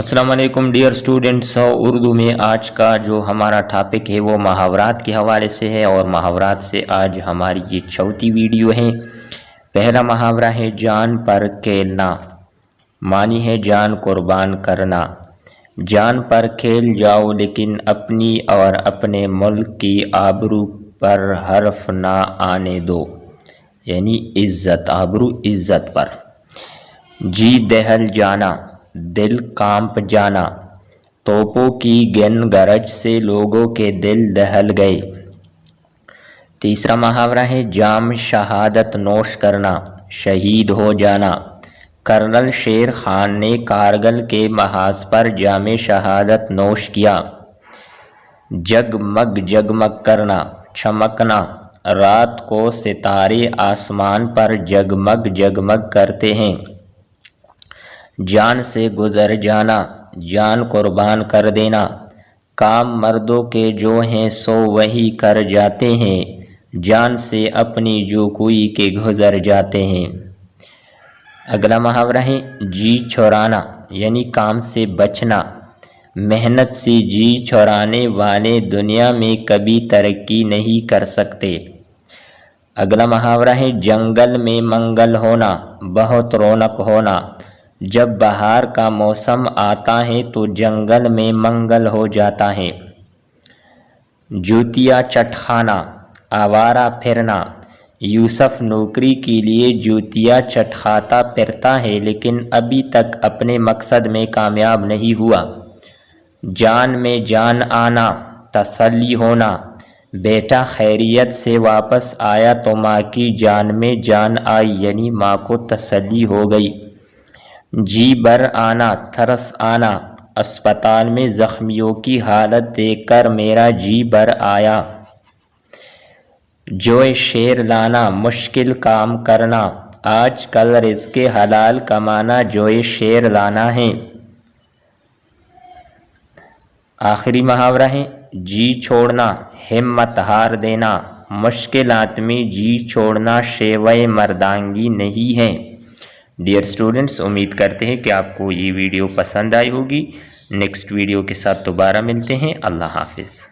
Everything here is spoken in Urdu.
السلام علیکم ڈیئر اسٹوڈنٹس، اردو میں آج کا جو ہمارا ٹاپک ہے وہ محاورات کے حوالے سے ہے، اور محاورات سے آج ہماری یہ چوتھی ویڈیو ہے۔ پہلا محاورہ ہے جان پر کھیلنا، معنی ہے جان قربان کرنا۔ جان پر کھیل جاؤ لیکن اپنی اور اپنے ملک کی آبرو پر حرف نہ آنے دو، یعنی عزت، آبرو عزت پر۔ جی دہل جانا، دل کانپ جانا، توپوں کی گن گرج سے لوگوں کے دل دہل گئے۔ تیسرا محاورہ ہے جام شہادت نوش کرنا، شہید ہو جانا۔ کرنل شیر خان نے کارگل کے محاذ پر جام شہادت نوش کیا۔ جگمگ جگمگ کرنا، چمکنا، رات کو ستارے آسمان پر جگمگ جگمگ کرتے ہیں۔ جان سے گزر جانا، جان قربان کر دینا۔ کام مردوں کے جو ہیں سو وہی کر جاتے ہیں، جان سے اپنی جو کوئی کے گزر جاتے ہیں۔ اگلا محاورہ ہے جی چھوڑانا، یعنی کام سے بچنا۔ محنت سے جی چھوڑانے والے دنیا میں کبھی ترقی نہیں کر سکتے۔ اگلا محاورہ ہے جنگل میں منگل ہونا، بہت رونق ہونا۔ جب بہار کا موسم آتا ہے تو جنگل میں منگل ہو جاتا ہے۔ جوتیاں چٹخانا، آوارہ پھرنا۔ یوسف نوکری کے لیے جوتیاں چٹخاتا پھرتا ہے لیکن ابھی تک اپنے مقصد میں کامیاب نہیں ہوا۔ جان میں جان آنا، تسلی ہونا۔ بیٹا خیریت سے واپس آیا تو ماں کی جان میں جان آئی، یعنی ماں کو تسلی ہو گئی۔ جی بر آنا، ترس آنا۔ اسپتال میں زخمیوں کی حالت دیکھ کر میرا جی بر آیا۔ جوئے شیر لانا، مشکل کام کرنا۔ آج کل رزق حلال کمانا جوئے شیر لانا ہے۔ آخری محاورہ ہے جی چھوڑنا، ہمت ہار دینا۔ مشکلات میں جی چھوڑنا شیوہ مردانگی نہیں ہے۔ ڈیئر اسٹوڈنٹس، امید کرتے ہیں کہ آپ کو یہ ویڈیو پسند آئی ہوگی۔ نیکسٹ ویڈیو کے ساتھ دوبارہ ملتے ہیں۔ اللہ حافظ۔